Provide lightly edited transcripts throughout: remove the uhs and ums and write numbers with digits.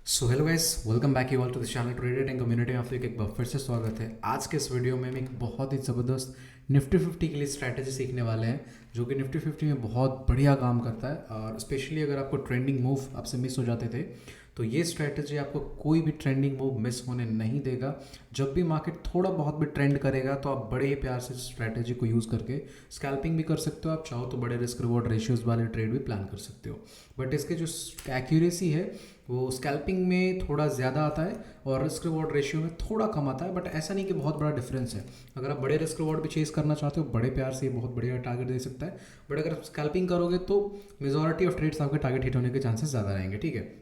So hello guys, welcome back you all to the channel traded and community. आप लोग एक बार फिर से स्वागत है। आज के इस वीडियो में हम एक बहुत ही ज़बरदस्त निफ्टी 50 के लिए स्ट्रैटेजी सीखने वाले हैं, जो कि निफ्टी 50 में बहुत बढ़िया काम करता है। और स्पेशली अगर आपको ट्रेंडिंग मूव आपसे मिस हो जाते थे तो ये स्ट्रैटेजी आपको कोई भी ट्रेंडिंग मूव मिस होने नहीं देगा। जब भी मार्केट थोड़ा बहुत भी ट्रेंड करेगा तो आप बड़े ही प्यार से स्ट्रैटेजी को यूज़ करके स्कैल्पिंग भी कर सकते हो। आप चाहो तो बड़े रिस्क रिवॉर्ड रेशियोज वाले ट्रेड भी प्लान कर सकते हो। बट इसके जो एक्यूरेसी है वो स्कैल्पिंग में थोड़ा ज़्यादा आता है और रिस्क रिवॉर्ड रेशियो में थोड़ा कम आता है। बट ऐसा नहीं कि बहुत बड़ा डिफरेंस है। अगर आप बड़े रिस्क रिवॉर्ड भी चेस करना चाहते हो, बड़े प्यार से ये बहुत बढ़िया टारगेट दे सकता है। बट अगर आप स्कैल्पिंग करोगे तो मेजॉरिटी ऑफ ट्रेड्स आपके टारगेट हिट होने के चांसेस ज़्यादा रहेंगे। ठीक है,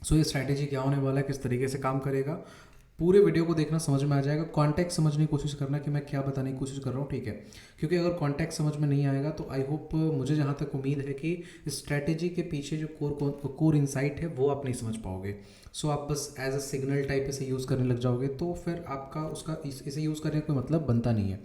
सो ये स्ट्रैटेजी क्या होने वाला है, किस तरीके से काम करेगा, पूरे वीडियो को देखना, समझ में आ जाएगा। कॉन्टेक्स्ट समझने की कोशिश करना कि मैं क्या बताने की कोशिश कर रहा हूँ। ठीक है, क्योंकि अगर कॉन्टेक्स्ट समझ में नहीं आएगा तो आई होप, मुझे जहाँ तक उम्मीद है कि इस स्ट्रैटेजी के पीछे जो कोर इंसाइट है वो आप नहीं समझ पाओगे। सो आप बस एज अ सिग्नल टाइप इसे यूज़ करने लग जाओगे तो फिर आपका उसका इसे यूज़ करने का कोई मतलब बनता नहीं है।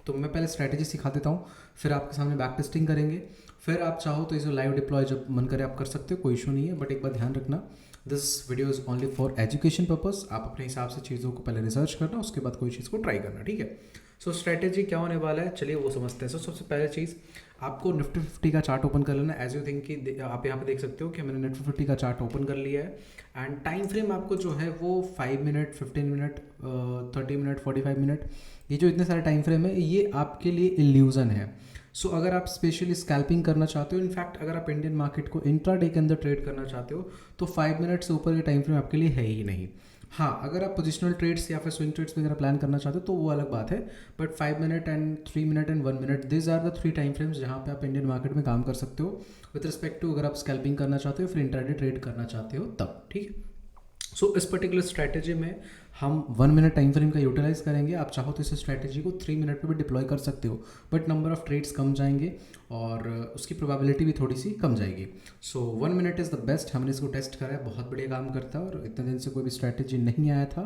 तो मैं पहले स्ट्रैटेजी सिखा देता हूँ, फिर आपके सामने बैक टेस्टिंग करेंगे। फिर आप चाहो तो इसे लाइव डिप्लॉय जब मन करे आप कर सकते हो, कोई इशू नहीं है। बट एक बात ध्यान रखना, this video is only for education purpose. आप अपने हिसाब से चीज़ों को पहले रिसर्च करना, उसके बाद कोई चीज़ को ट्राई करना। ठीक है, सो स्ट्रैटेजी क्या होने वाला है चलिए वो समझते हैं। सो सबसे पहले चीज़, आपको निफ्टी 50 का चार्ट ओपन कर लेना। एज यू थिंक कि आप यहाँ पे देख सकते हो कि मैंने निफ्टी 50 का चार्ट ओपन कर लिया है। एंड टाइम फ्रेम आपको जो है वो 5 मिनट, 15 मिनट, 30 मिनट, 45 मिनट, ये जो इतने सारे टाइम फ्रेम है ये आपके लिए इल्यूज़न है। सो अगर आप स्पेशली स्कैल्पिंग करना चाहते हो, इनफैक्ट अगर आप इंडियन मार्केट को इंट्राडे के अंदर ट्रेड करना चाहते हो तो 5 मिनट से ऊपर के टाइम फ्रेम आपके लिए है ही नहीं। हाँ, अगर आप पोजिशनल ट्रेड्स या फिर स्विंग ट्रेड्स वगैरह प्लान करना चाहते हो तो वो अलग बात है। But 5 minute and 3 minute and 1 minute, this are the 3 time frames जहाँ पे आप इंडियन मार्केट में काम कर सकते हो विद रिस्पेक्ट टू अगर आप स्कैल्पिंग करना चाहते हो फिर इंट्राडे ट्रेड करना चाहते हो तब। ठीक है, सो इस पर्टिकुलर स्ट्रैटेजी में हम 1 मिनट टाइम फ्रेम का यूटिलाइज करेंगे। आप चाहो तो इस स्ट्रैटेजी को 3 मिनट पे भी डिप्लॉय कर सकते हो, बट नंबर ऑफ ट्रेड्स कम जाएंगे और उसकी प्रोबेबिलिटी भी थोड़ी सी कम जाएगी। सो 1 मिनट इज़ द बेस्ट। हमने इसको टेस्ट करा है, बहुत बढ़िया काम करता है और इतने दिन से कोई भी स्ट्रैटेजी नहीं आया था।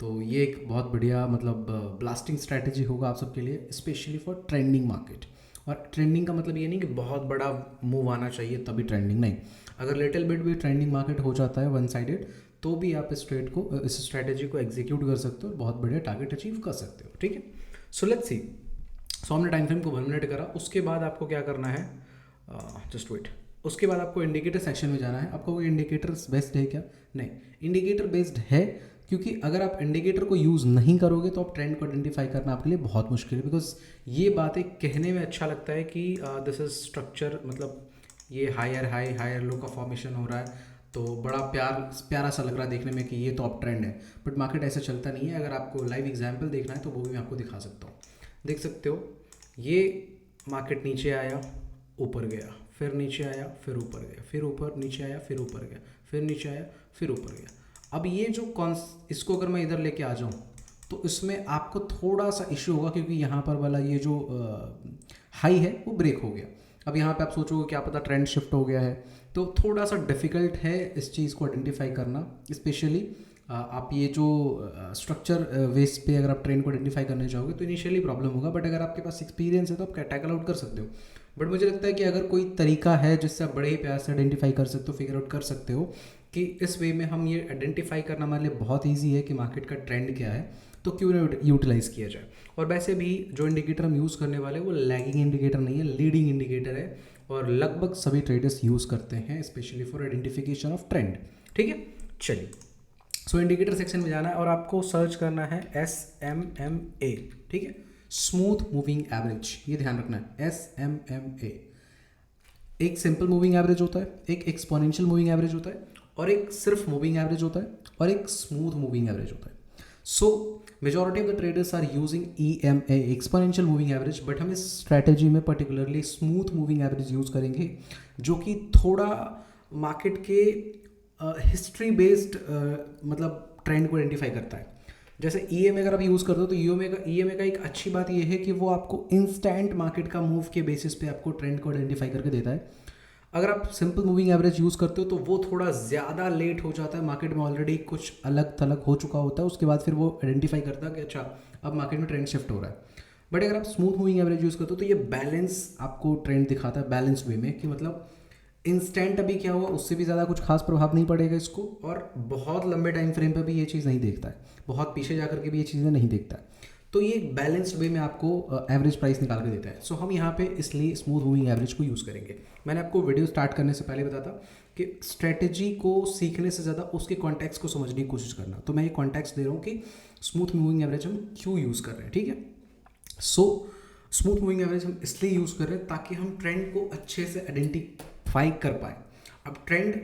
तो ये एक बहुत बढ़िया मतलब ब्लास्टिंग स्ट्रैटेजी होगा आप सबके लिए, स्पेशली फॉर ट्रेंडिंग मार्केट। और ट्रेंडिंग का मतलब ये नहीं कि बहुत बड़ा मूव आना चाहिए तभी ट्रेंडिंग, नहीं। अगर लिटिल बिट भी ट्रेंडिंग मार्केट हो जाता है वन साइडेड तो भी आप इस ट्रेड को, इस स्ट्रैटेजी को एग्जीक्यूट कर सकते हो और बहुत बढ़िया टारगेट अचीव कर सकते हो। ठीक है, सो लेट्स सी। सो हमने टाइम फ्रेम को 1 मिनट करा, उसके बाद आपको क्या करना है, जस्ट वेट। उसके बाद आपको इंडिकेटर सेक्शन में जाना है। आपको कोई इंडिकेटर्स बेस्ड है क्या? नहीं, इंडिकेटर बेस्ड है, क्योंकि अगर आप इंडिकेटर को यूज़ नहीं करोगे तो आप ट्रेंड को आइडेंटिफाई करना आपके लिए बहुत मुश्किल है। बिकॉज ये बातें कहने में अच्छा लगता है कि दिस इज स्ट्रक्चर, मतलब ये हायर हाई हायर लो का फॉर्मेशन हो रहा है तो बड़ा प्यारा सा लग रहा है देखने में कि ये तो अप ट्रेंड है। बट मार्केट ऐसा चलता नहीं है। अगर आपको लाइव एग्जाम्पल देखना है तो वो भी मैं आपको दिखा सकता हूँ। देख सकते हो, ये मार्केट नीचे आया, ऊपर गया, फिर नीचे आया, फिर ऊपर गया, फिर ऊपर नीचे आया, फिर ऊपर गया, फिर नीचे आया, फिर ऊपर गया। अब ये जो इसको अगर मैं इधर लेके आ जाऊँ तो इसमें आपको थोड़ा सा इश्यू होगा, क्योंकि यहाँ पर वाला ये जो हाई है वो ब्रेक हो गया। अब यहाँ पे आप सोचोगे क्या पता ट्रेंड शिफ्ट हो गया है, तो थोड़ा सा डिफ़िकल्ट है इस चीज़ को आइडेंटिफाई करना। स्पेशली आप ये जो स्ट्रक्चर वेस पे अगर आप ट्रेंड को आइडेंटिफाई करने जाओगे तो इनिशियली प्रॉब्लम होगा। बट अगर आपके पास एक्सपीरियंस है तो आप टैकल आउट कर सकते हो। बट मुझे लगता है कि अगर कोई तरीका है जिससे आप बड़े ही प्यार से आइडेंटिफाई कर सकते हो, फिगर आउट कर सकते हो कि इस वे में हम ये आइडेंटिफाई करना हमारे लिए बहुत ईजी है कि मार्केट का ट्रेंड क्या है, तो क्यों ना यूटिलाइज़ किया जाए। और वैसे भी जो इंडिकेटर हम यूज़ करने वाले हैं वो लैगिंग इंडिकेटर नहीं है, लीडिंग इंडिकेटर है और लगभग सभी ट्रेडर्स यूज़ करते हैं, specially for identification of trend. ठीक है, चलिए। सो इंडिकेटर सेक्शन में जाना है और आपको सर्च करना है SMMA। ठीक है, स्मूथ मूविंग एवरेज, ये ध्यान रखना है। SMMA एक सिंपल मूविंग एवरेज होता है, एक एक्सपोनेंशियल मूविंग एवरेज होता है और एक सिर्फ मूविंग एवरेज होता है और एक स्मूथ मूविंग एवरेज होता है। So majority of the traders are using EMA, exponential moving average, but हम इस स्ट्रैटेजी में particularly smooth moving average use करेंगे, जो कि थोड़ा मार्केट के हिस्ट्री बेस्ड मतलब ट्रेंड को आइडेंटिफाई करता है। जैसे EMA अगर आप यूज़ करते हो तो EMA का एक अच्छी बात यह है कि वो आपको इंस्टेंट मार्केट का मूव के बेसिस पे आपको ट्रेंड को आइडेंटिफाई करके देता है। अगर आप सिंपल मूविंग एवरेज यूज़ करते हो तो वो थोड़ा ज़्यादा लेट हो जाता है, मार्केट में ऑलरेडी कुछ अलग थलग हो चुका होता है, उसके बाद फिर वो आइडेंटिफाई करता है कि अच्छा अब मार्केट में ट्रेंड शिफ्ट हो रहा है। बट अगर आप स्मूथ मूविंग एवरेज यूज़ करते हो तो ये बैलेंस आपको ट्रेंड दिखाता है, बैलेंस वे में, कि मतलब इंस्टेंट अभी क्या हुआ उससे भी ज़्यादा कुछ खास प्रभाव नहीं पड़ेगा इसको, और बहुत लंबे टाइम फ्रेम पर भी ये चीज़ नहीं देखता है, बहुत पीछे जा करके भी ये चीज़ें नहीं देखता है। तो ये एक बैलेंस्ड वे में आपको एवरेज प्राइस निकाल के देता है। सो हम यहाँ पे इसलिए स्मूथ मूविंग एवरेज को यूज़ करेंगे। मैंने आपको वीडियो स्टार्ट करने से पहले बताया था कि स्ट्रेटेजी को सीखने से ज़्यादा उसके कॉन्टेक्स्ट को समझने की कोशिश करना। तो मैं ये कॉन्टेक्स्ट दे रहा हूँ कि स्मूथ मूविंग एवरेज हम क्यों यूज़ कर रहे हैं, ठीक है। सो स्मूथ मूविंग एवरेज हम इसलिए यूज़ कर रहे हैं ताकि हम ट्रेंड को अच्छे से आइडेंटिफाई कर पाए। अब ट्रेंड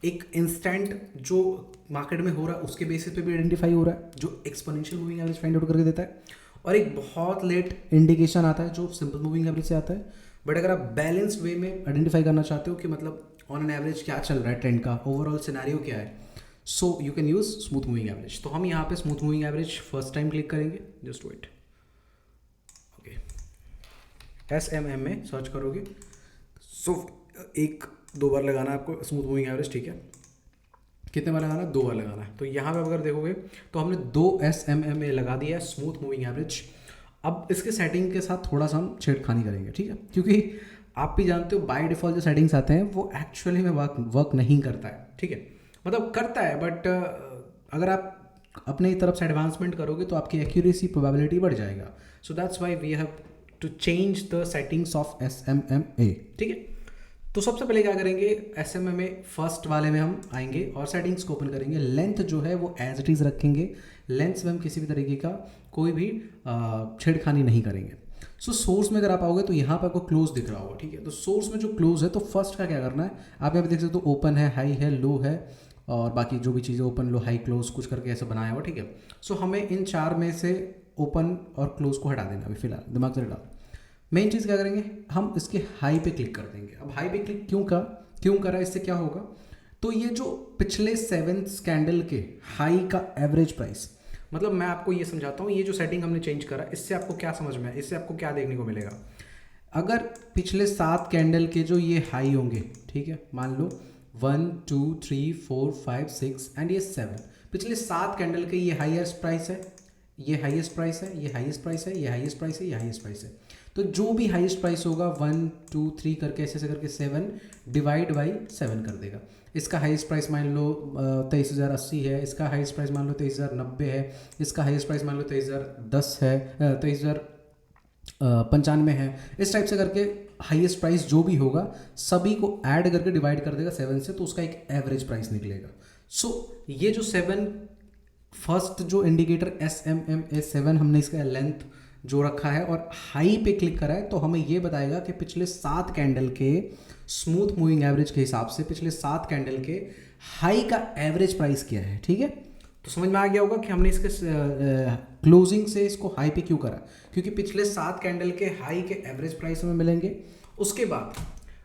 एक इंस्टेंट जो मार्केट में हो रहा है उसके बेसिस पे भी आइडेंटिफाई हो रहा है, जो exponential moving average find out करके देता है, और एक बहुत लेट इंडिकेशन आता है जो सिंपल मूविंग एवरेज से आता है। बट अगर आप बैलेंस्ड वे में आइडेंटिफाई करना चाहते हो कि मतलब ऑन एन एवरेज क्या चल रहा है, ट्रेंड का ओवरऑल सिनेरियो क्या है, so you can use smooth moving average. तो हम यहाँ पे smooth moving average first time click करेंगे, जस्ट वेट, ओके, SMM में सर्च करोगे। सो एक दो बार लगाना है आपको स्मूथ मूविंग एवरेज, ठीक है। कितने बार लगाना है? 2 बार लगाना है। तो यहाँ पे अगर देखोगे तो हमने 2 SMMA लगा दिया है स्मूथ मूविंग एवरेज। अब इसके सेटिंग के साथ थोड़ा सा हम छेड़खानी करेंगे, ठीक है, क्योंकि आप भी जानते हो बाय डिफॉल्ट जो सेटिंग्स आते हैं वो एक्चुअली में वर्क नहीं करता है, ठीक है। मतलब करता है बट अगर आप अपने तरफ से एडवांसमेंट करोगे तो आपकी एक्यूरेसी प्रोबेबिलिटी बढ़ जाएगा। So that's why we have to change the settings of SMMA, ठीक है। तो सबसे पहले क्या करेंगे, SMMA फर्स्ट वाले में हम आएंगे और सेटिंग्स को ओपन करेंगे। लेंथ जो है वो एज इट इज़ रखेंगे, लेंथ में हम किसी भी तरीके का कोई भी छेड़खानी नहीं करेंगे। सो सोर्स में अगर आप आओगे तो यहाँ पर आपको क्लोज दिख रहा होगा, ठीक है। तो सोर्स में जो क्लोज है तो फर्स्ट का क्या करना है, आप यहाँ पे देख सकते हो ओपन है, हाई है, लो है, और बाकी जो भी चीज़ें ओपन लो हाई क्लोज कुछ करके ऐसा बनाया हुआ, ठीक है। सो हमें इन 4 में से ओपन और क्लोज को हटा देना अभी फिलहाल, दिमाग से हटा। मेन चीज़ क्या करेंगे, हम इसके हाई पे क्लिक कर देंगे। अब हाई पे क्लिक क्यों करा, इससे क्या होगा, तो ये जो पिछले 7 कैंडल के हाई का एवरेज प्राइस, मतलब मैं आपको ये समझाता हूँ, ये जो सेटिंग हमने चेंज करा इससे आपको क्या समझ में है, इससे आपको क्या देखने को मिलेगा। अगर पिछले 7 कैंडल के जो ये हाई होंगे, ठीक है, मान लो 1 2 3 4 5 6 एंड ये 7, पिछले 7 कैंडल के ये हाईएस्ट प्राइस है, ये हाईएस्ट प्राइस है, ये हाईएस्ट प्राइस है, ये हाईएस्ट प्राइस है, ये हाईएस्ट प्राइस है। तो जो भी हाईएस्ट प्राइस होगा 1 2 3 करके ऐसे करके 7 डिवाइड बाई 7 कर देगा। इसका हाईएस्ट प्राइस मान लो 23,080 है, इसका हाईएस्ट प्राइस मान लो 23,090 है, इसका हाईएस्ट प्राइस मान लो 23,010 है, 23,095 है। इस टाइप से करके हाईएस्ट प्राइस जो भी होगा सभी को ऐड करके डिवाइड कर देगा 7 से, तो उसका एक एवरेज प्राइस निकलेगा। सो ये जो 7 फर्स्ट जो इंडिकेटर SMMA 7 हमने इसका लेंथ जो रखा है और हाई पे क्लिक करा है, तो हमें ये बताएगा कि पिछले 7 कैंडल के स्मूथ मूविंग एवरेज के हिसाब से पिछले 7 कैंडल के हाई का एवरेज प्राइस क्या है, ठीक है। तो समझ में आ गया होगा कि हमने इसके क्लोजिंग से इसको हाई पे क्यों करा, क्योंकि पिछले 7 कैंडल के हाई के एवरेज प्राइस हमें मिलेंगे। उसके बाद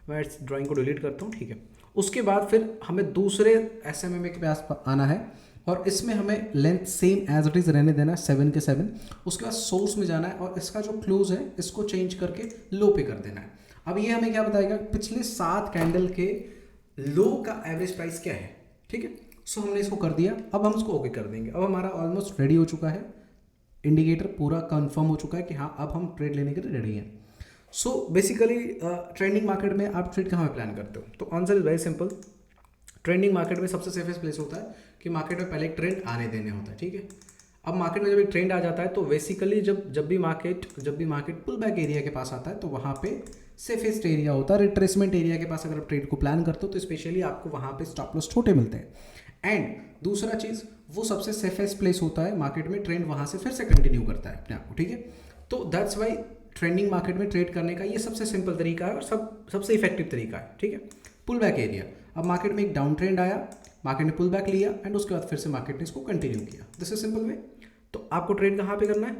मैं इस ड्राइंग को डिलीट करता हूँ, ठीक है। उसके बाद फिर हमें दूसरे SMMA के पास आना है और इसमें हमें length same as it is रहने देना है 7 के 7। उसके बाद सोर्स में जाना है और इसका जो क्लोज है इसको चेंज करके लो पे कर देना है। अब ये हमें क्या बताएगा, पिछले 7 कैंडल के लो का एवरेज प्राइस क्या है, ठीक है। सो हमने इसको कर दिया, अब हम इसको ओके कर देंगे। अब हमारा ऑलमोस्ट रेडी हो चुका है, इंडिकेटर पूरा कंफर्म हो चुका है कि हाँ अब हम ट्रेड लेने के लिए रेडी हैं। सो बेसिकली ट्रेंडिंग मार्केट में आप ट्रेड कहाँ पे प्लान करते हो, तो answer is very simple. Trending market में सबसे सेफेस्ट प्लेस होता है कि मार्केट में पहले एक ट्रेंड आने देने होता है, ठीक है। अब मार्केट में जब एक ट्रेंड आ जाता है तो बेसिकली जब भी मार्केट पुल बैक एरिया के पास आता है तो वहाँ पे सेफेस्ट एरिया होता है। रिट्रेसमेंट एरिया के पास अगर आप ट्रेड को प्लान करते हो तो स्पेशली आपको वहाँ पे स्टॉप लॉस छोटे मिलते हैं। एंड दूसरा चीज़, वो सबसे सेफेस्ट प्लेस होता है मार्केट में, ट्रेंड वहाँ से फिर से कंटिन्यू करता है अपने आप को, ठीक है। तो दैट्स वाई ट्रेंडिंग मार्केट में ट्रेड करने का ये सबसे सिंपल तरीका है और सबसे इफेक्टिव तरीका है, ठीक है। पुल बैक एरिया, अब मार्केट में एक डाउन ट्रेंड आया, मार्केट ने पुल बैक लिया एंड उसके बाद फिर से मार्केट ने इसको कंटिन्यू किया। This is simple way. तो आपको ट्रेड कहाँ पे करना है,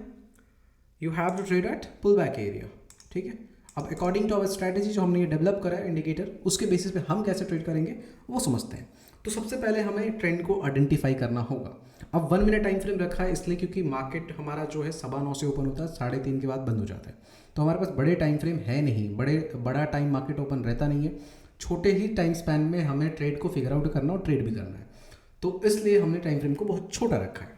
you have to trade at pull back area, ठीक है। अब अकॉर्डिंग टू आवर स्ट्रैटेजी जो हमने ये डेवलप करा है इंडिकेटर, उसके बेसिस पे हम कैसे ट्रेड करेंगे वो समझते हैं। तो सबसे पहले हमें ट्रेंड को आइडेंटिफाई करना होगा। अब 1 मिनट टाइम फ्रेम रखा है इसलिए क्योंकि मार्केट हमारा जो है 9:15 से ओपन होता है, 3:30 के बाद बंद हो जाता है। तो हमारे पास बड़े टाइम फ्रेम है नहीं, बड़ा टाइम मार्केट ओपन रहता नहीं है। छोटे ही टाइम स्पैन में हमें ट्रेड को फिगर आउट करना और ट्रेड भी करना है, तो इसलिए हमने टाइम फ्रेम को बहुत छोटा रखा है।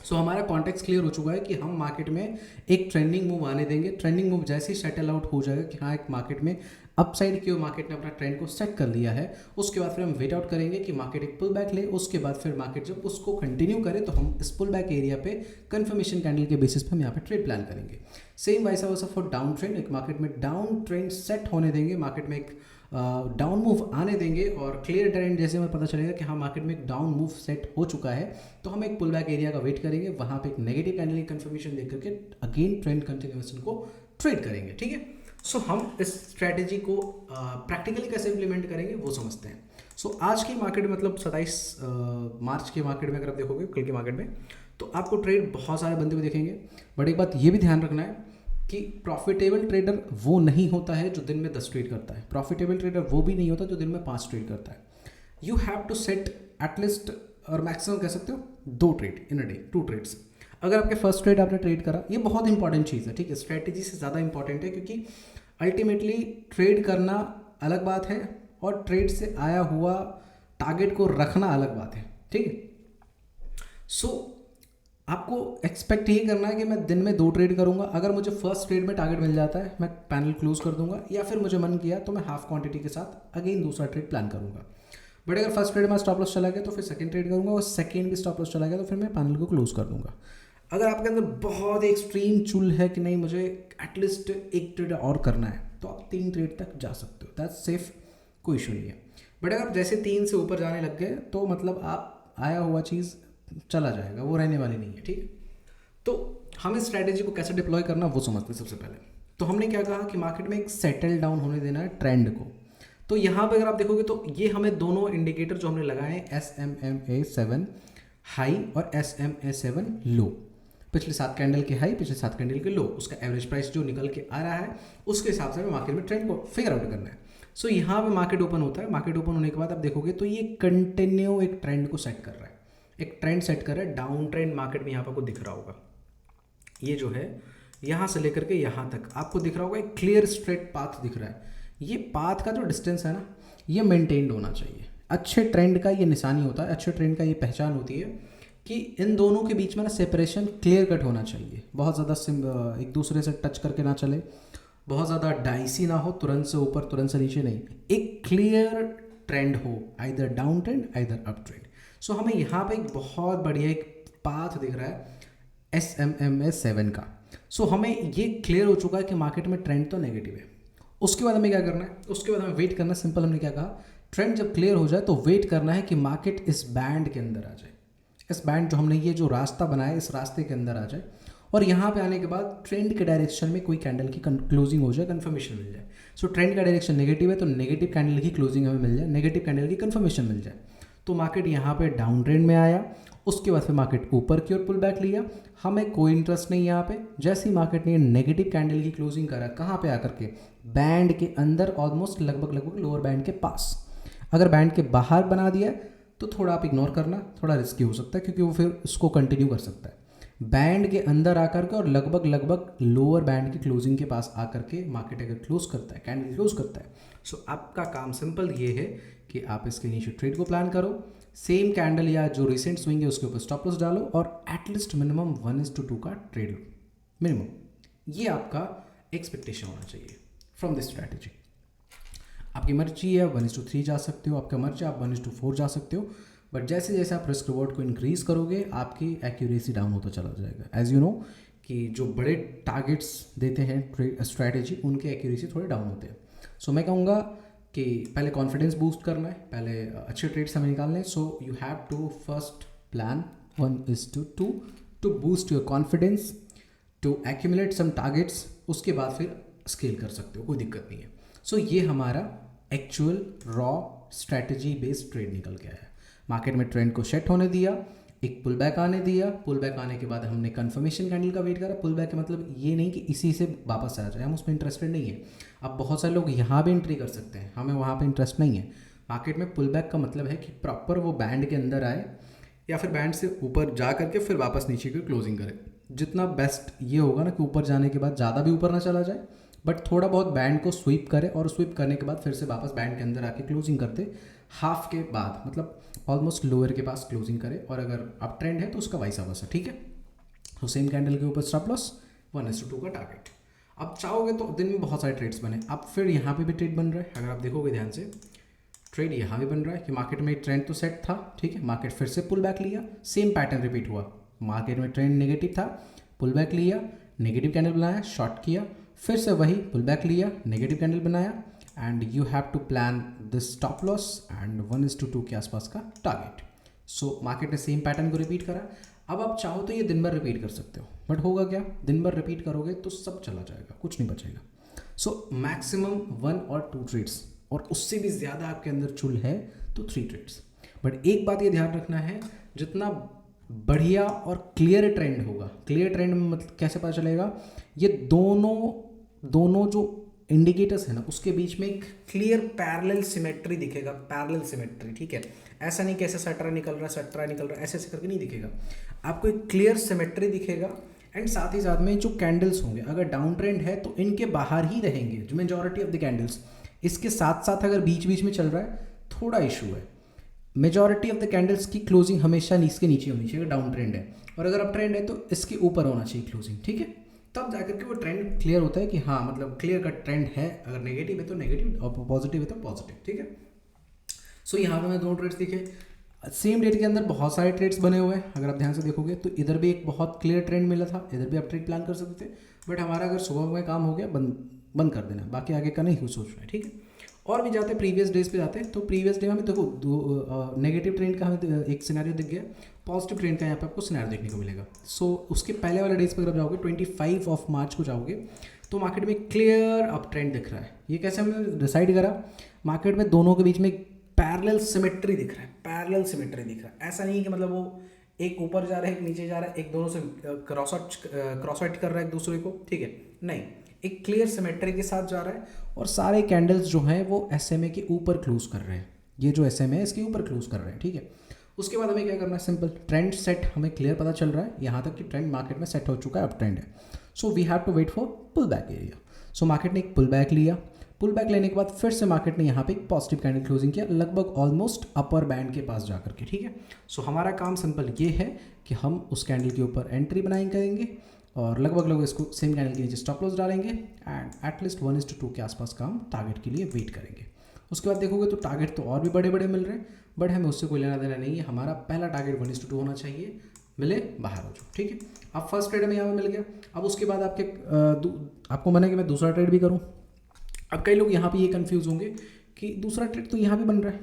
सो हमारा कॉन्टेक्स्ट क्लियर हो चुका है कि हम मार्केट में एक ट्रेंडिंग मूव आने देंगे। ट्रेंडिंग मूव जैसे ही सेटल आउट हो जाएगा कि हाँ एक मार्केट में अपसाइड की ओर मार्केट ने अपना ट्रेंड को सेट कर लिया है, उसके बाद फिर हम वेट आउट करेंगे कि मार्केट एक पुल बैक ले। उसके बाद फिर मार्केट जब उसको कंटिन्यू करे तो हम इस पुल बैक एरिया पे कंफर्मेशन कैंडल के बेसिस पे हम यहाँ पे ट्रेड प्लान करेंगे। सेम वैसा वैसा फॉर डाउन ट्रेंड, एक मार्केट में डाउन ट्रेंड सेट होने देंगे, मार्केट में एक डाउन मूव आने देंगे और क्लियर ट्रेंड जैसे हमें पता चलेगा कि हाँ मार्केट में एक डाउन मूव सेट हो चुका है तो हम एक पुल बैक एरिया का वेट करेंगे, वहाँ पे एक नेगेटिव कैंडल की कंफर्मेशन देख करके अगेन ट्रेंड कंटिन्यूएशन को ट्रेड करेंगे। ठीक है, सो हम इस स्ट्रैटेजी को प्रैक्टिकली कैसे इंप्लीमेंट करेंगे वो समझते हैं। सो आज की मार्केट में मतलब 27 मार्च के मार्केट में अगर आप देखोगे कल के मार्केट में तो आपको ट्रेड बहुत सारे बनते हुए देखेंगे, बट एक बात ये भी ध्यान रखना है कि प्रॉफिटेबल ट्रेडर वो नहीं होता है जो दिन में 10 ट्रेड करता है। प्रॉफिटेबल ट्रेडर वो भी नहीं होता जो दिन में 5 ट्रेड करता है। You have to set at least और मैक्सिमम कह सकते हो 2 trade in a day, 2 trades. अगर आपके फर्स्ट ट्रेड आपने ट्रेड करा, ये बहुत इंपॉर्टेंट चीज़ है, ठीक है, स्ट्रैटेजी से ज़्यादा इंपॉर्टेंट है, क्योंकि अल्टीमेटली ट्रेड करना अलग बात है और ट्रेड से आया हुआ टारगेट को रखना अलग बात है। ठीक है, सो आपको एक्सपेक्ट यही करना है कि मैं दिन में 2 ट्रेड करूंगा। अगर मुझे फर्स्ट ट्रेड में टारगेट मिल जाता है मैं पैनल क्लोज कर दूंगा, या फिर मुझे मन किया तो मैं हाफ क्वांटिटी के साथ अगेन दूसरा ट्रेड प्लान करूंगा। बट अगर फर्स्ट ट्रेड में स्टॉप लॉस चला गया तो फिर सेकंड ट्रेड करूंगा, और सेकंड भी स्टॉप लॉस चला गया तो फिर मैं पैनल को क्लोज कर दूंगा। अगर आपके अंदर बहुत एक्सट्रीम चुल है कि नहीं मुझे एटलीस्ट 1 ट्रेड और करना है तो आप 3 ट्रेड तक जा सकते हो, दैट्स सेफ, कोई इशू नहीं है। बट अगर जैसे 3 से ऊपर जाने लग गए तो मतलब आप आया हुआ चीज़ चला जाएगा, वो रहने वाली नहीं है। ठीक है, तो हमें स्ट्रैटेजी को कैसे डिप्लॉय करना वो समझते हैं। सबसे पहले तो हमने क्या कहा कि मार्केट में एक सेटल डाउन होने देना है ट्रेंड को। तो यहाँ पे अगर आप देखोगे तो ये हमें दोनों इंडिकेटर जो हमने लगाए हैं SMA7 हाई और SMA7 लो, पिछले 7 कैंडल के हाई पिछले 7 कैंडल के लो, उसका एवरेज प्राइस जो निकल के आ रहा है उसके हिसाब से हमें मार्केट में ट्रेंड को फिगर आउट करना है। सो यहाँ पे मार्केट ओपन होता है, मार्केट ओपन होने के बाद आप देखोगे तो ये कंटिन्यू एक ट्रेंड को सेट कर रहा है, एक ट्रेंड सेट कर रहा है, डाउन ट्रेंड मार्केट में यहाँ पर आपको दिख रहा होगा। ये जो है यहाँ से लेकर के यहाँ तक आपको दिख रहा होगा, एक क्लियर स्ट्रेट पाथ दिख रहा है। ये पाथ का जो डिस्टेंस है ना ये मेंटेन्ड होना चाहिए। अच्छे ट्रेंड का ये निशानी होता है, अच्छे ट्रेंड का ये पहचान होती है कि इन दोनों के बीच में ना सेपरेशन क्लियर कट होना चाहिए, बहुत ज़्यादा एक दूसरे से टच करके ना चले, बहुत ज़्यादा डाइसी ना हो, तुरंत से ऊपर तुरंत से नीचे नहीं, एक क्लियर ट्रेंड हो, either down trend either up trend. So हमें यहाँ पे एक बहुत बढ़िया एक पाथ दिख रहा है SMA7 का। सो हमें ये क्लियर हो चुका है कि मार्केट में ट्रेंड तो नेगेटिव है। उसके बाद हमें क्या करना है, उसके बाद हमें वेट करना है। सिंपल हमने क्या कहा, ट्रेंड जब क्लियर हो जाए तो वेट करना है कि मार्केट इस बैंड के अंदर आ जाए, इस बैंड जो हमने ये जो रास्ता बनाया इस रास्ते के अंदर आ जाए, और यहाँ पे आने के बाद ट्रेंड के डायरेक्शन में कोई कैंडल की क्लोजिंग हो जाए, कंफर्मेशन मिल जाए। सो ट्रेंड का डायरेक्शन नेगेटिव है तो नेगेटिव कैंडल की क्लोजिंग हमें मिल जाए, नेगेटिव कैंडल की कंफर्मेशन मिल जाए, तो मार्केट यहाँ पे डाउन ट्रेंड में आया। उसके बाद फिर मार्केट ऊपर की ओर पुल बैक लिया, हमें कोई इंटरेस्ट नहीं यहाँ पे। जैसे ही मार्केट ने नेगेटिव कैंडल की क्लोजिंग करा, कहाँ पे आकर के, बैंड के अंदर, ऑलमोस्ट लगभग लोअर बैंड के पास। अगर बैंड के बाहर बना दिया तो थोड़ा आप इग्नोर करना, थोड़ा रिस्की हो सकता है क्योंकि वो फिर इसको कंटिन्यू कर सकता है। बैंड के अंदर आकर के और लगभग लोअर बैंड की क्लोजिंग के पास आकर के मार्केट अगर क्लोज करता है, कैंडल क्लोज करता है, सो आपका काम सिंपल ये है कि आप इसके नीचे ट्रेड को प्लान करो, सेम कैंडल या जो रिसेंट स्विंग है उसके ऊपर स्टॉप लॉस डालो और एटलीस्ट मिनिमम 1:2 का ट्रेड लो, मिनिमम। ये आपका एक्सपेक्टेशन होना चाहिए फ्रॉम दिस स्ट्रैटेजी। आपकी मर्जी है 1:3 जा सकते हो, आपका मर्जी आप 1:4 जा सकते हो, बट जैसे जैसे आप रिस्क रिवॉर्ड को इंक्रीज करोगे आपकी एक्यूरेसी डाउन होता चला जाएगा। एज यू नो कि जो बड़े टारगेट्स देते हैं स्ट्रैटेजी उनके एक्यूरेसी थोड़े डाउन होते हैं। सो मैं कहूँगा कि पहले कॉन्फिडेंस बूस्ट करना है, पहले अच्छे ट्रेड्स हमें निकालने हैं। So you have to first plan 1:2 to boost your confidence, to accumulate some targets, उसके बाद फिर स्केल कर सकते हो, कोई दिक्कत नहीं है। सो ये हमारा actual raw strategy based trade निकल के आया। मार्केट में ट्रेंड को सेट होने दिया, एक पुल बैक आने दिया, पुल बैक आने के बाद हमने कंफर्मेशन कैंडल का वेट करा। पुल बैक का मतलब ये नहीं कि इसी से वापस आ जाए, हम उसमें इंटरेस्टेड नहीं है। अब बहुत सारे लोग यहाँ भी एंट्री कर सकते हैं, हमें वहाँ पे इंटरेस्ट नहीं है। मार्केट में पुल बैक का मतलब है कि प्रॉपर वो बैंड के अंदर आए या फिर बैंड से ऊपर जा करके फिर वापस नीचे की क्लोजिंग करे। जितना बेस्ट ये होगा ना कि ऊपर जाने के बाद ज़्यादा भी ऊपर ना चला जाए, बट थोड़ा बहुत बैंड को स्वीप करे और स्वीप करने के बाद फिर से वापस बैंड के अंदर आके क्लोजिंग करते हाफ के बाद, मतलब ऑलमोस्ट लोअर के पास क्लोजिंग करे। और अगर अप ट्रेंड है तो उसका वाइस वर्सा, ठीक है। तो सेम कैंडल के ऊपर स्टॉप लॉस 1:2 का टारगेट। अब चाहोगे तो दिन में बहुत सारे ट्रेड्स बने, अब फिर यहाँ पे भी ट्रेड बन रहा है। अगर आप देखोगे ध्यान से ट्रेड यहाँ भी बन रहा है कि मार्केट में ट्रेंड तो सेट था, ठीक है, मार्केट फिर से पुल बैक लिया, सेम पैटर्न रिपीट हुआ। मार्केट में ट्रेंड नेगेटिव था, पुल बैक लिया, नेगेटिव कैंडल बनाया, शॉर्ट किया, फिर से वही पुल बैक लिया, नेगेटिव कैंडल बनाया, and you have to plan this stop loss and 1:2 के आसपास का टारगेट। सो मार्केट ने सेम पैटर्न को रिपीट करा। अब आप चाहो तो ये दिन भर रिपीट कर सकते हो, बट होगा क्या, दिन भर रिपीट करोगे तो सब चला जाएगा, कुछ नहीं बचेगा। सो मैक्सिमम 1 और 2 ट्रेड्स, और उससे भी ज़्यादा आपके अंदर चुल है तो 3 ट्रेड्स। बट एक बात ये ध्यान रखना है, जितना बढ़िया और क्लियर ट्रेंड होगा, क्लियर ट्रेंड में मतलब कैसे पता चलेगा, ये दोनों जो इंडिकेटर्स है ना उसके बीच में एक क्लियर पैरेलल सिमेट्री दिखेगा, पैरेलल सिमेट्री, ठीक है। ऐसा नहीं कैसे सटरा निकल रहा है, ऐसे ऐसे करके नहीं दिखेगा, आपको एक क्लियर सिमेट्री दिखेगा। एंड साथ ही साथ में जो कैंडल्स होंगे, अगर डाउन ट्रेंड है तो इनके बाहर ही रहेंगे जो मेजॉरिटी ऑफ द कैंडल्स। इसके साथ साथ अगर बीच बीच में चल रहा है थोड़ा इशू है। मेजॉरिटी ऑफ द कैंडल्स की क्लोजिंग हमेशा इसके नीचे होनी चाहिए अगर डाउन ट्रेंड है, और अगर अप ट्रेंड है तो इसके ऊपर होना चाहिए क्लोजिंग, ठीक है। तब जाकर के वो ट्रेंड क्लियर होता है कि हाँ मतलब क्लियर कट ट्रेंड है, अगर नेगेटिव है तो नेगेटिव और पॉजिटिव है तो पॉजिटिव, ठीक है। सो यहाँ पे मैं 2 ट्रेड्स दिखे, सेम डेट के अंदर बहुत सारे ट्रेड्स बने हुए हैं। अगर आप ध्यान से देखोगे तो इधर भी एक बहुत क्लियर ट्रेंड मिला था, इधर भी आप ट्रेड प्लान कर सकते थे, बट हमारा अगर सुबह में काम हो गया बंद कर देना, बाकी आगे का नहीं सोच रहे हैं, ठीक है। और भी जाते हैं प्रीवियस डेज पे जाते हैं, तो प्रीवियस डे में देखो नेगेटिव ट्रेंड का हमें एक सिनेरियो दिख गया, पॉजिटिव ट्रेंड का यहाँ पे आपको सिनेरियो देखने को मिलेगा। सो उसके पहले वाले डेज पे अगर आप जाओगे 25 ऑफ मार्च को जाओगे तो मार्केट में क्लियर अप ट्रेंड दिख रहा है। ये कैसे हमने डिसाइड करा, मार्केट में दोनों के बीच में पैरेलल सिमेट्री दिख रहा है, पैरेलल सिमेट्री दिख रहा है। ऐसा नहीं कि मतलब वो एक ऊपर जा रहा है एक नीचे जा रहा है, एक दोनों से क्रॉस आउट कर रहा है एक दूसरे को, ठीक है, नहीं, एक क्लियर सिमेट्री के साथ जा रहा है। और सारे कैंडल्स जो हैं वो SMA के ऊपर क्लोज कर रहे हैं, ये जो SMA है इसके ऊपर क्लोज कर रहे हैं, ठीक है। उसके बाद हमें क्या करना है, सिंपल ट्रेंड सेट हमें क्लियर पता चल रहा है यहाँ तक कि ट्रेंड मार्केट में सेट हो चुका है, अप ट्रेंड है। So we have to wait for pull back area. So market ने एक पुल बैक लिया, पुल बैक लेने के बाद फिर से मार्केट ने यहाँ पे एक पॉजिटिव कैंडल क्लोजिंग किया, लगभग ऑलमोस्ट अपर बैंड के पास जाकर के, ठीक है। सो हमारा काम सिंपल ये है कि हम उस कैंडल के ऊपर एंट्री बनाएंगे करेंगे और लगभग इसको सेम कैंडल के नीचे स्टॉप लॉस डालेंगे एंड एटलीस्ट 1:2 के आसपास का हम टारगेट के लिए वेट करेंगे। उसके बाद देखोगे तो टारगेट तो और भी बड़े बड़े मिल रहे हैं, बट हमें उससे कोई लेना देना नहीं है। हमारा पहला टारगेट 1:2 होना चाहिए, मिले बाहर हो जाओ, ठीक है। अब फर्स्ट ट्रेड में यहाँ पे मिल गया, अब उसके बाद आपको मना कि मैं दूसरा ट्रेड भी करूँ। अब कई लोग यहाँ पे ये कंफ्यूज होंगे कि दूसरा ट्रेड तो यहाँ भी बन रहा है,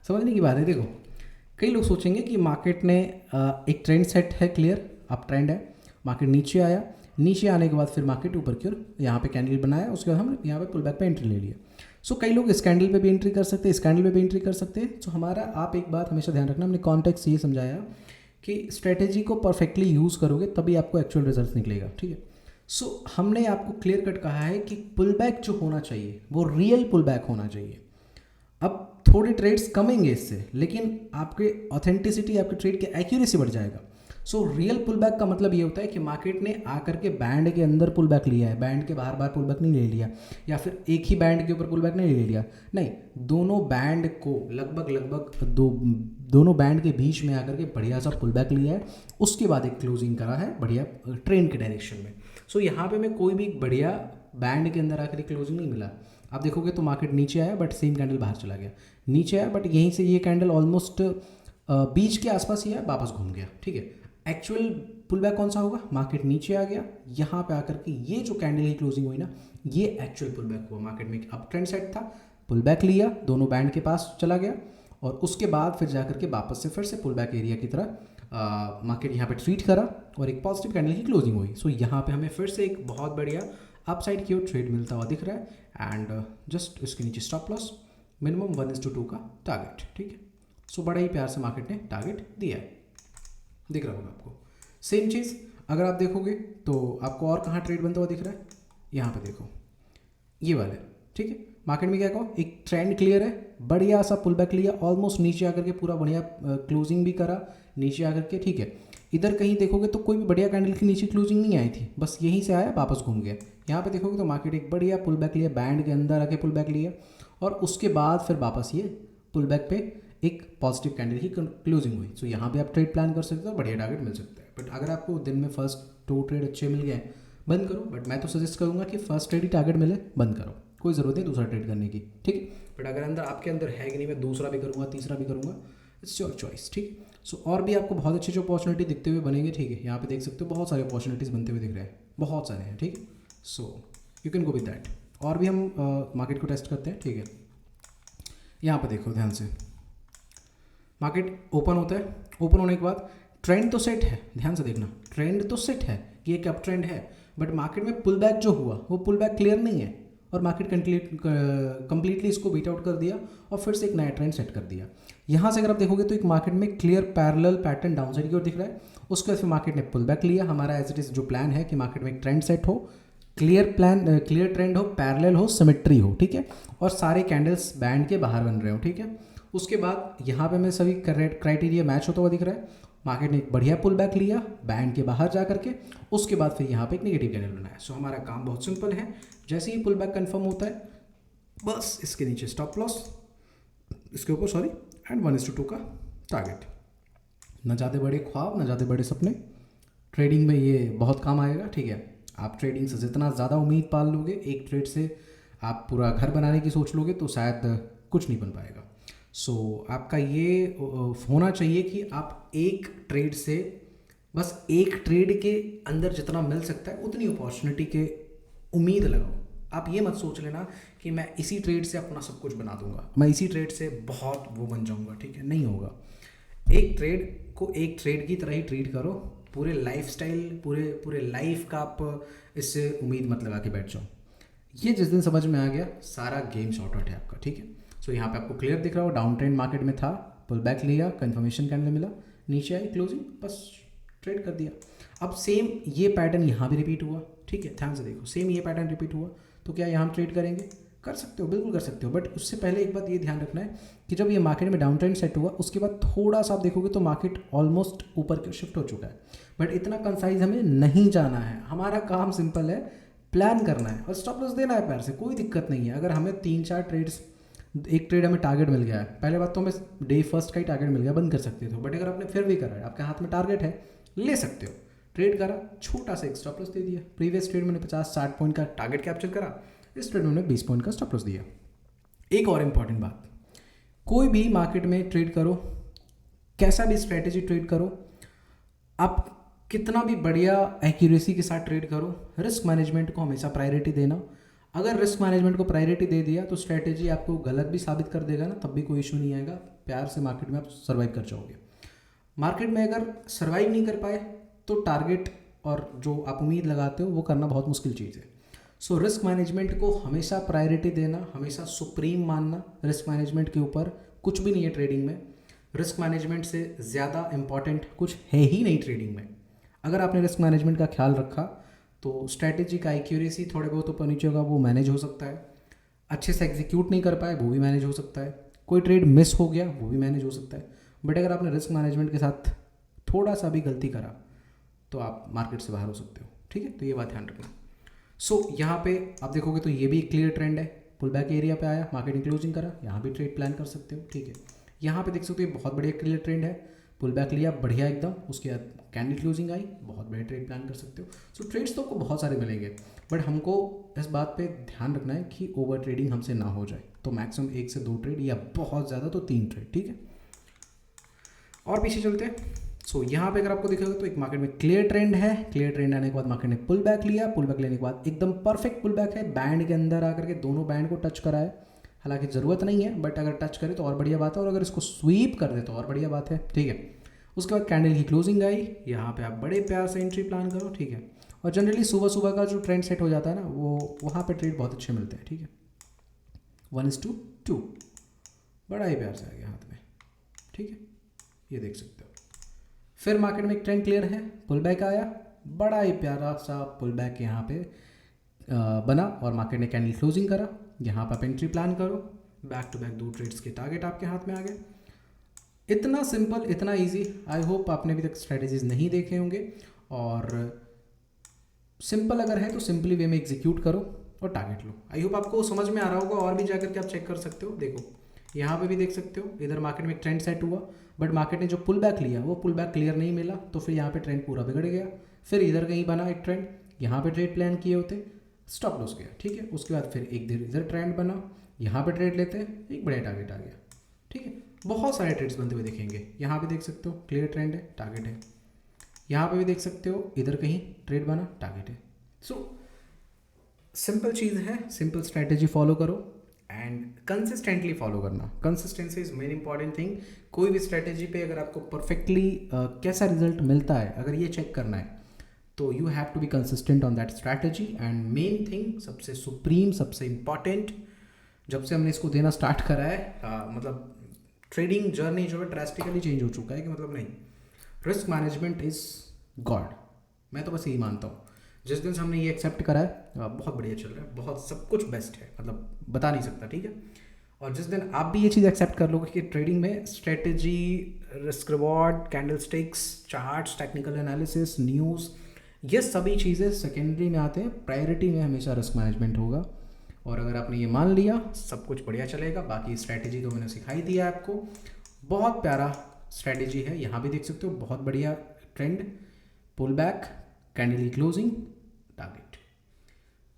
समझने की बात है। देखो कई लोग सोचेंगे कि मार्केट ने एक ट्रेंड सेट है, क्लियर अप ट्रेंड है, मार्केट नीचे आया, नीचे आने के बाद फिर मार्केट ऊपर की ओर यहाँ पे कैंडल बनाया, उसके बाद हम यहाँ पे पुल बैक पे एंट्री ले लिया। सो कई लोग इस कैंडल पे भी एंट्री कर सकते हैं, इस कैंडल पे भी एंट्री कर सकते हैं। सो हमारा आप एक बात हमेशा ध्यान रखना, हमने कॉन्टेक्स्ट ये समझाया कि स्ट्रेटेजी को परफेक्टली यूज़ करोगे तभी आपको एक्चुअल रिजल्ट निकलेगा, ठीक है। सो हमने आपको क्लियर कट कहा है कि पुल बैक जो होना चाहिए वो रियल पुल बैक होना चाहिए। अब थोड़े ट्रेड्स कमेंगे इससे, लेकिन आपके ऑथेंटिसिटी, आपके ट्रेड की एक्यूरेसी बढ़ जाएगा। सो रियल पुल बैक का मतलब ये होता है कि मार्केट ने आकर के बैंड के अंदर पुल बैक लिया है, बैंड के बाहर बाहर पुल बैक नहीं ले लिया, या फिर एक ही बैंड के ऊपर पुल बैक नहीं ले लिया, नहीं, दोनों बैंड को लगभग दोनों बैंड के बीच में आकर के बढ़िया सा पुल बैक लिया है, उसके बाद एक क्लोजिंग करा है बढ़िया ट्रेंड के डायरेक्शन में। सो यहाँ पे मैं कोई भी बढ़िया बैंड के अंदर आकर क्लोजिंग नहीं मिला। आप देखोगे तो मार्केट नीचे आया बट सेम कैंडल बाहर चला गया, नीचे आया बट यहीं से ये कैंडल ऑलमोस्ट बीच के आसपास ही है, वापस घूम गया, ठीक है। एक्चुअल पुल बैक कौन सा होगा, मार्केट नीचे आ गया, यहाँ पे आकर के ये जो कैंडल की क्लोजिंग हुई ना, ये एक्चुअल पुल बैक हुआ। मार्केट में अप ट्रेंड सेट था, पुल बैक लिया, दोनों बैंड के पास चला गया और उसके बाद फिर जाकर के वापस से फिर से पुल बैक एरिया की तरह मार्केट यहाँ पे ट्रीट करा और एक पॉजिटिव कैंडल की क्लोजिंग हुई। सो यहाँ पे हमें फिर से एक बहुत बढ़िया अपसाइड की ओर ट्रेड मिलता हुआ दिख रहा है एंड जस्ट इसके नीचे स्टॉप लॉस मिनिमम 1:2 का टारगेट, ठीक है। सो बड़ा ही प्यार से मार्केट ने टारगेट दिया है, दिख रहा होगा आपको। सेम चीज़ अगर आप देखोगे तो आपको और कहाँ ट्रेड बनता हुआ दिख रहा है, यहाँ पे देखो ये वाला, ठीक है। मार्केट में क्या कहो, एक ट्रेंड क्लियर है, बढ़िया सा पुल बैक लिया, ऑलमोस्ट नीचे आकर के पूरा बढ़िया क्लोजिंग भी करा नीचे आकर के, ठीक है। इधर कहीं देखोगे तो कोई भी बढ़िया कैंडल की नीचे क्लोजिंग नहीं आई थी, बस यहीं से आया वापस घूम गया। यहाँ पे देखोगे तो मार्केट एक बढ़िया पुल बैक लिया, बैंड के अंदर आके पुल बैक लिया और उसके बाद फिर वापस ये पुल बैक पे एक पॉजिटिव कैंडल की क्लोजिंग हुई। सो यहाँ पे आप ट्रेड प्लान कर सकते हो, बढ़िया टारगेट मिल सकता है। बट अगर आपको दिन में फर्स्ट 2 ट्रेड अच्छे मिल गए बंद करो, बट मैं तो सजेस्ट करूँगा कि फर्स्ट ट्रेड ही टारगेट मिले बंद करो, कोई ज़रूरत नहीं दूसरा ट्रेड करने की, ठीक है। बट अगर अंदर आपके अंदर है कि नहीं मैं दूसरा भी करूँगा तीसरा भी करूँगा, इट्स योर चॉइस, ठीक। सो और भी आपको बहुत अच्छी अपॉर्चुनिटी दिखते हुए बनेंगे, ठीक है। यहाँ पे देख सकते हो बहुत सारे अपॉर्चुनिटीज़ बनते हुए दिख रहे हैं, बहुत सारे हैं, ठीक है। So you can go with that. और भी हम मार्केट को टेस्ट करते हैं, ठीक है। यहाँ पे देखो ध्यान से, मार्केट ओपन होता है, ओपन होने के बाद ट्रेंड तो सेट है, ध्यान से देखना, ट्रेंड तो सेट है कि एक अप ट्रेंड है, बट मार्केट में पुल बैक जो हुआ वो पुल बैक क्लियर नहीं है और मार्केट कंप्लीटली इसको बीट आउट कर दिया और फिर से एक नया ट्रेंड सेट कर दिया। यहाँ से अगर आप देखोगे तो एक मार्केट में clear parallel pattern down side की ओर दिख रहा है, उसके बाद फिर मार्केट ने पुल बैक लिया। हमारा एज इट इज जो प्लान है कि मार्केट में एक ट्रेंड सेट हो, क्लियर ट्रेंड हो, पैरेलल हो, सिमेट्री हो, ठीक है, और सारे कैंडल्स बैंड के बाहर बन रहे हो, ठीक है। उसके बाद यहाँ पे मैं सभी क्राइटेरिया मैच होता हुआ दिख रहा है। मार्केट ने एक बढ़िया पुल बैक लिया बैंड के बाहर जा करके, उसके बाद फिर यहाँ पे एक नेगेटिव कैंडल बनाया। सो हमारा काम बहुत सिंपल है, जैसे ही पुल बैक कंफर्म होता है बस इसके नीचे स्टॉप लॉस, इसके ऊपर सॉरी, एंड 1:2 का टारगेट। न ज़्यादा बड़े ख्वाब न ज़्यादा बड़े सपने, ट्रेडिंग में ये बहुत काम आएगा, ठीक है। आप ट्रेडिंग से जितना ज़्यादा उम्मीद पाल लोगे, एक ट्रेड से आप पूरा घर बनाने की सोच लोगे तो शायद कुछ नहीं बन पाएगा। सो आपका ये होना चाहिए कि आप एक ट्रेड से बस एक ट्रेड के अंदर जितना मिल सकता है उतनी अपॉर्चुनिटी के उम्मीद लगाओ। आप ये मत सोच लेना कि मैं इसी ट्रेड से अपना सब कुछ बना दूंगा, मैं इसी ट्रेड से बहुत वो बन जाऊंगा, ठीक है, नहीं होगा। एक ट्रेड को एक ट्रेड की तरह ही ट्रीट करो, पूरे लाइफस्टाइल पूरे लाइफ का आप इससे उम्मीद मत लगा के बैठ जाओ। ये जिस दिन समझ में आ गया सारा गेम शॉर्ट आउट है आपका, ठीक है। सो यहाँ पे आपको क्लियर दिख रहा हो, डाउन ट्रेंड मार्केट में था, पुल बैक लिया, कंफर्मेशन कैंडल मिला, नीचे आई क्लोजिंग, बस ट्रेड कर दिया। अब सेम ये पैटर्न यहाँ भी रिपीट हुआ, ठीक है, ध्यान से देखो, सेम ये पैटर्न रिपीट हुआ, तो क्या यहाँ ट्रेड करेंगे? कर सकते हो, बिल्कुल कर सकते हो, बट उससे पहले एक बात ये ध्यान रखना है कि जब ये मार्केट में डाउन ट्रेंड सेट हुआ उसके बाद थोड़ा सा आप देखोगे तो मार्केट ऑलमोस्ट ऊपर की शिफ्ट हो चुका है, बट इतना कंसाइज हमें नहीं जाना है। हमारा काम सिंपल है, प्लान करना है और स्टॉप लॉस देना है पैर से, कोई दिक्कत नहीं है। अगर हमें 3-4 ट्रेड्स, एक ट्रेड हमें टारगेट मिल गया है, पहले बात तो हमें डे फर्स्ट का ही टारगेट मिल गया, बंद कर सकते थे, बट अगर आपने फिर भी करा है, आपके हाथ में टारगेट है, ले सकते हो। ट्रेड करा, छोटा सा एक स्टॉप लॉस दे दिया। प्रीवियस ट्रेड मैंने 50-60 पॉइंट का टारगेट कैप्चर करा, इस ट्रेड में मैंने 20 पॉइंट का स्टॉप लॉस दिया। एक और इम्पॉर्टेंट बात, कोई भी मार्केट में ट्रेड करो, कैसा भी स्ट्रेटेजी ट्रेड करो, आप कितना भी बढ़िया एक्यूरेसी के साथ ट्रेड करो, रिस्क मैनेजमेंट को हमेशा प्रायोरिटी देना। अगर रिस्क मैनेजमेंट को प्रायोरिटी दे दिया तो स्ट्रेटेजी आपको गलत भी साबित कर देगा ना, तब भी कोई इशू नहीं आएगा, प्यार से मार्केट में आप सर्वाइव कर जाओगे। मार्केट में अगर सर्वाइव नहीं कर पाए तो टारगेट और जो आप उम्मीद लगाते हो वो करना बहुत मुश्किल चीज़ है। सो रिस्क मैनेजमेंट को हमेशा प्रायोरिटी देना, हमेशा सुप्रीम मानना। रिस्क मैनेजमेंट के ऊपर कुछ भी नहीं है ट्रेडिंग में, रिस्क मैनेजमेंट से ज़्यादा इम्पॉर्टेंट कुछ है ही नहीं ट्रेडिंग में। अगर आपने रिस्क मैनेजमेंट का ख्याल रखा तो स्ट्रैटेजी का एक्यूरेसी थोड़े बहुत ऊपर नीचे होगा, वो मैनेज हो सकता है। अच्छे से एग्जीक्यूट नहीं कर पाए वो भी मैनेज हो सकता है। कोई ट्रेड मिस हो गया वो भी मैनेज हो सकता है। बट अगर आपने रिस्क मैनेजमेंट के साथ थोड़ा सा भी गलती करा तो आप मार्केट से बाहर हो सकते हो, ठीक है, तो ये बात ध्यान रखना। सो यहाँ पे आप देखोगे तो ये भी एक क्लियर ट्रेंड है, पुल बैक एरिया पे आया, मार्केट ने क्लोजिंग करा, यहाँ भी ट्रेड प्लान कर सकते हो, ठीक है। यहाँ पे देख सकते हो बहुत बढ़िया क्लियर ट्रेंड है, पुल बैक लिया बढ़िया एकदम, उसके बाद कैंडल क्लोजिंग आई, बहुत बड़े ट्रेड प्लान कर सकते हो। सो ट्रेड्स तो आपको बहुत सारे मिलेंगे, बट हमको इस बात पे ध्यान रखना है कि ओवर ट्रेडिंग हमसे ना हो जाए। तो मैक्सिमम 1 से 2 ट्रेड या बहुत ज़्यादा तो 3 ट्रेड, ठीक है। और पीछे चलते हैं। सो यहाँ पे अगर आपको दिखेगा तो एक मार्केट में क्लियर ट्रेंड है, क्लियर ट्रेंड आने के बाद मार्केट ने पुल बैक लिया, पुल बैक लेने के बाद एकदम परफेक्ट पुल बैक है, बैंड के अंदर आकर के दोनों बैंड को टच करा है। हालांकि ज़रूरत नहीं है, बट अगर टच करे तो और बढ़िया बात है, और अगर इसको स्वीप कर दे तो और बढ़िया बात है, ठीक है। उसके बाद कैंडल की क्लोजिंग आई, यहाँ पे आप बड़े प्यार से एंट्री प्लान करो, ठीक है। और जनरली सुबह सुबह का जो ट्रेंड सेट हो जाता है ना, वो वहाँ पे ट्रेड बहुत अच्छे मिलते हैं, ठीक है। 1:2 बड़ा ही प्यार से आ गया हाथ में, ठीक है, ये देख सकते हो। फिर मार्केट में एक ट्रेंड क्लियर है, पुल बैक आया, बड़ा ही प्यारा सा पुल बैक यहाँ पे बना, और मार्केट ने कैंडल क्लोजिंग करा। यहाँ पर आप एंट्री प्लान करो, बैक टू बैक 2 ट्रेड्स के टारगेट आपके हाथ में आ गए। इतना सिंपल, इतना इजी। आई होप आपने अभी तक स्ट्रेटेजीज नहीं देखे होंगे, और सिंपल अगर है तो सिंपली वे में एग्जीक्यूट करो और टारगेट लो। आई होप आपको समझ में आ रहा होगा, और भी जाकर के आप चेक कर सकते हो। देखो यहाँ पे भी देख सकते हो, इधर मार्केट में एक ट्रेंड सेट हुआ, बट मार्केट ने जो पुल बैक लिया वो पुल बैक क्लियर नहीं मिला, तो फिर यहाँ पे ट्रेंड पूरा बिगड़ गया। फिर इधर कहीं बना एक ट्रेंड, यहाँ पे ट्रेड प्लान किए होते, स्टॉप लॉस गया, ठीक है। उसके बाद फिर एक इधर ट्रेंड बना, यहाँ पे ट्रेड लेते हैं, एक बढ़िया टारगेट आ गया, ठीक है। बहुत सारे ट्रेड्स बनते हुए दिखेंगे। यहाँ पे देख सकते हो क्लियर ट्रेंड है, टारगेट है। यहाँ पे भी देख सकते हो इधर कहीं ट्रेड बना, टारगेट है। सो सिंपल चीज़ है, सिंपल स्ट्रैटेजी फॉलो करो एंड कंसिस्टेंटली फॉलो करना। Consistency is main important thing. कोई भी स्ट्रैटेजी पे अगर आपको परफेक्टली कैसा रिजल्ट मिलता है, अगर ये चेक करना है, तो you have to be consistent on that strategy. And main thing, सबसे सुप्रीम, सबसे इंपॉर्टेंट, जब से हमने इसको देना स्टार्ट करा है, मतलब ट्रेडिंग जर्नी जो है ड्रास्टिकली चेंज हो चुका है कि मतलब नहीं, रिस्क मैनेजमेंट इज़ गॉड। मैं तो बस यही मानता हूँ। जिस दिन से हमने ये एक्सेप्ट करा है, बहुत बढ़िया चल रहा है, बहुत सब कुछ बेस्ट है, मतलब बता नहीं सकता, ठीक है। और जिस दिन आप भी ये चीज़ एक्सेप्ट कर लोगे कि ट्रेडिंग में strategy, risk reward, candle sticks, charts, technical analysis, news, ये सभी चीज़ें सेकेंडरी में आते हैं, प्रायोरिटी में हमेशा रिस्क मैनेजमेंट होगा। और अगर आपने ये मान लिया, सब कुछ बढ़िया चलेगा। बाकी स्ट्रैटेजी तो मैंने सिखाई दिया आपको, बहुत प्यारा स्ट्रैटेजी है। यहाँ भी देख सकते हो, बहुत बढ़िया ट्रेंड, पुल बैक, कैंडल की closing, target,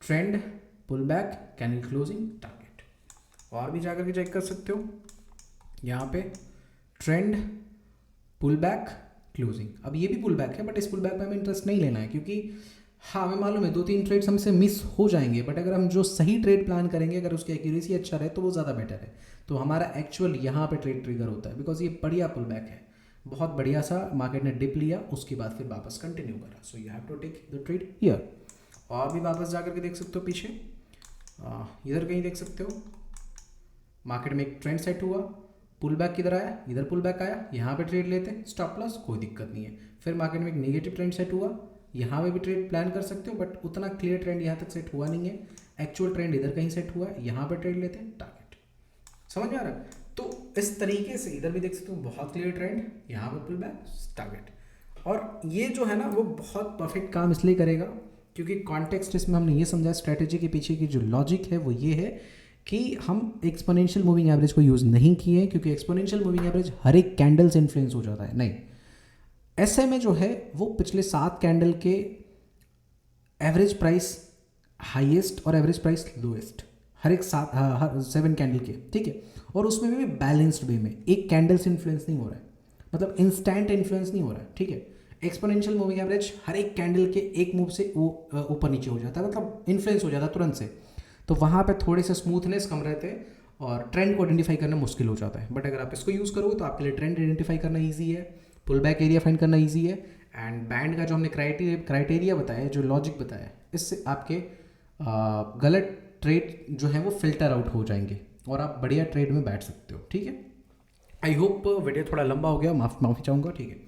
trend, pull back, candle closing, target. और भी जाकर के चेक कर सकते हो, यहाँ पे ट्रेंड, पुल बैक, क्लोजिंग। अब ये भी पुल बैक है, बट इस पुल बैक में हमें इंटरेस्ट नहीं लेना है, क्योंकि हाँ हमें मालूम है 2-3 ट्रेड्स हमसे मिस हो जाएंगे, बट अगर हम जो सही ट्रेड प्लान करेंगे, अगर उसकी एक्यूरेसी अच्छा रहे, तो वो ज़्यादा बेटर है। तो हमारा एक्चुअल यहाँ पे ट्रेड ट्रिगर होता है, बिकॉज ये बढ़िया पुल बैक है, बहुत बढ़िया सा मार्केट ने डिप लिया, उसके बाद फिर वापस कंटिन्यू करा। So you have to take the trade here. और भी वापस जा करके देख सकते हो पीछे, इधर कहीं देख सकते हो मार्केट में एक ट्रेंड सेट हुआ, पुल बैक किधर आया, इधर पुल बैक आया, यहाँ पे ट्रेड लेते, स्टॉप लॉस, कोई दिक्कत नहीं है। फिर मार्केट में एक नेगेटिव ट्रेंड सेट हुआ, यहाँ पे भी ट्रेड प्लान कर सकते हो, बट उतना क्लियर ट्रेंड यहाँ तक सेट हुआ नहीं है। एक्चुअल ट्रेंड इधर कहीं सेट हुआ है, यहाँ पे ट्रेड लेते हैं, टारगेट। समझ में आ रहा है? तो इस तरीके से इधर भी देख सकते हो, बहुत क्लियर ट्रेंड, यहाँ पे पुल बैक, टारगेट। और ये जो है ना, वो बहुत परफेक्ट काम इसलिए करेगा क्योंकि कॉन्टेक्स्ट इसमें हमने ये समझा, स्ट्रैटेजी के पीछे की जो लॉजिक है वो ये है कि हम एक्सपोनेंशियल मूविंग एवरेज को यूज़ नहीं किए, क्योंकि एक्सपोनेंशियल मूविंग एवरेज हर एक कैंडल से इन्फ्लुएंस हो जाता है। नहीं, SMA जो है वो पिछले 7 कैंडल के एवरेज प्राइस हाईएस्ट और एवरेज प्राइस लोएस्ट, हर एक 7 कैंडल के, ठीक है। और उसमें भी बैलेंस्ड वे में, एक कैंडल से इन्फ्लुएंस नहीं हो रहा है, मतलब इंस्टेंट इन्फ्लुएंस नहीं हो रहा है, ठीक है। एक्सपोनेंशियल मूविंग एवरेज हर एक कैंडल के एक मूव से वो ऊपर नीचे हो जाता है, मतलब इन्फ्लुएंस हो जाता है तुरंत से। तो वहाँ पे थोड़े से स्मूथनेस कम रहते हैं और ट्रेंड को आइडेंटिफाई करना मुश्किल हो जाता है। बट अगर आप इसको यूज़ करोगे तो आपके लिए ट्रेंड आइडेंटिफाई करना ईजी है, पुल बैक एरिया फाइंड करना ईजी है, एंड बैंड का जो हमने क्राइटेरिया बताया, जो लॉजिक बताया, इससे आपके गलत ट्रेड जो है वो फिल्टर आउट हो जाएंगे और आप बढ़िया ट्रेड में बैठ सकते हो, ठीक है। आई होप वीडियो थोड़ा लंबा हो गया, माफ़ी चाहूँगा, ठीक है।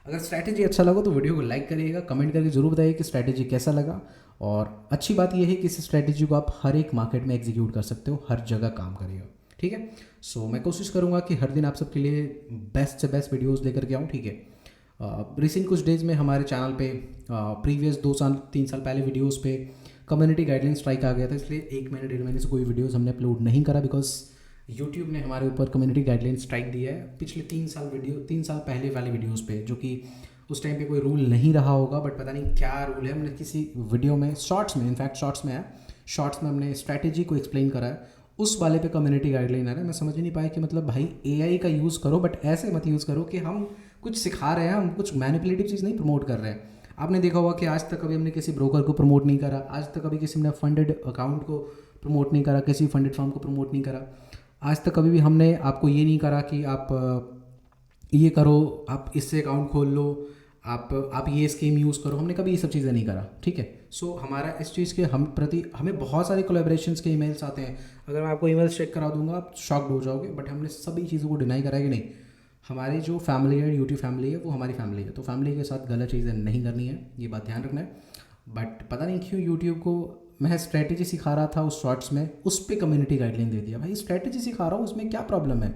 अगर स्ट्रैटेजी अच्छा लगा तो वीडियो को लाइक करिएगा, कमेंट करके जरूर बताइए कि स्ट्रैटेजी कैसा लगा। और अच्छी बात यह है कि इस स्ट्रैटेजी को आप हर एक मार्केट में एग्जीक्यूट कर सकते हो, हर जगह काम करेगा, ठीक है। सो मैं कोशिश करूँगा कि हर दिन आप सबके लिए बेस्ट से बेस्ट वीडियोज़ लेकर के आऊँ, ठीक है। रिसेंट कुछ डेज़ में हमारे चैनल पे प्रीवियस 2-3 साल पहले वीडियोज़ पे कम्युनिटी गाइडलाइन स्ट्राइक आ गया था, इसलिए 1 महीने 1.5 महीने से कोई वीडियोज़ हमने अपलोड नहीं करा, बिकॉज यूट्यूब ने हमारे ऊपर कम्युनिटी गाइडलाइन स्ट्राइक दिया है पिछले 3 साल पहले वाले वीडियोज़ पे, जो कि उस टाइम पे कोई रूल नहीं रहा होगा, बट पता नहीं क्या रूल है। हमने किसी वीडियो में, शॉर्ट्स में, इनफैक्ट शॉर्ट्स में है, शॉर्ट्स में हमने स्ट्रैटेजी को एक्सप्लेन करा है, उस वाले पे कम्युनिटी गाइडलाइन आ रहा है। मैं समझ नहीं पाया कि मतलब भाई AI का यूज़ करो, बट ऐसे मत यूज़ करो कि हम कुछ सिखा रहे हैं, हम कुछ मैनिपुलेटिव चीज़ नहीं प्रमोट कर रहे हैं। आपने देखा होगा कि आज तक कभी हमने किसी ब्रोकर को प्रमोट नहीं करा, आज तक कभी किसी ने फंडेड अकाउंट को प्रमोट नहीं करा, किसी फंडेड फर्म को प्रमोट नहीं करा, आज तक कभी भी हमने आपको ये नहीं करा कि आप ये करो, आप इससे अकाउंट खोल लो, आप ये स्कीम यूज़ करो, हमने कभी ये सब चीज़ें नहीं करा, ठीक है। सो हमारा इस चीज़ के हमें बहुत सारे कोलैबोरेशंस के ईमेल्स आते हैं, अगर मैं आपको ईमेल्स चेक करा दूंगा आप शॉक्ड हो जाओगे, बट हमने सभी चीज़ों को डिनाई करा है कि नहीं, हमारी जो फैमिली है, यूट्यूब फैमिली है, वो हमारी फैमिली है, तो फैमिली के साथ गलत चीज़ें नहीं करनी है, ये बात ध्यान रखना है। बट पता नहीं क्यों यूट्यूब को मैं स्ट्रैटेजी सिखा रहा था उस शॉर्ट्स में, उस पर कम्युनिटी गाइडलाइन दे दिया। भाई स्ट्रैटेजी सिखा रहा हूँ, उसमें क्या प्रॉब्लम है,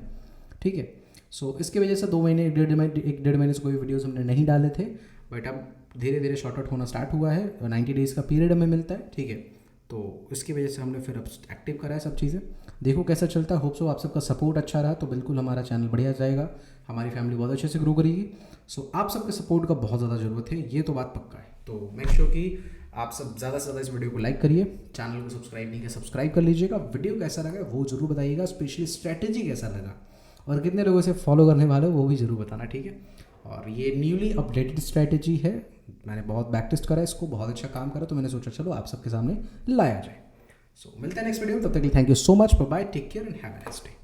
ठीक है। सो इसकी वजह से 2 महीने 1.5 महीने से कोई वीडियोज़ हमने नहीं डाले थे, बट अब धीरे धीरे शॉर्ट आउट होना स्टार्ट हुआ है, 90 डेज़ का पीरियड हमें मिलता है, ठीक है। तो इसकी वजह से हमने फिर अब एक्टिव करा है सब चीज़ें। देखो कैसा चलता है। होप सो आप सबका सपोर्ट अच्छा रहा तो बिल्कुल हमारा चैनल बढ़िया जाएगा, हमारी फैमिली बहुत अच्छे से ग्रो करेगी। सो आप सबके सपोर्ट का बहुत ज़्यादा ज़रूरत है, ये तो बात पक्का है। तो मेक श्योर कि आप सब ज़्यादा से ज़्यादा इस वीडियो को लाइक करिए, चैनल को सब्सक्राइब नहीं किया सब्सक्राइब कर लीजिएगा। वीडियो कैसा लगा वो जरूर बताइएगा, स्पेशली स्ट्रैटेजी कैसा लगा और कितने लोगों से फॉलो करने वाले हो वो भी ज़रूर बताना, ठीक है। और ये न्यूली अपडेटेड स्ट्रैटेजी है, मैंने बहुत बैक टेस्ट करा इसको, बहुत अच्छा काम करा, तो मैंने सोचा चलो आप सबके सामने लाया जाए। सो मिलते हैं नेक्स्ट वीडियो में, तब तक के लिए thank you so much, bye bye, take care and have a nice day.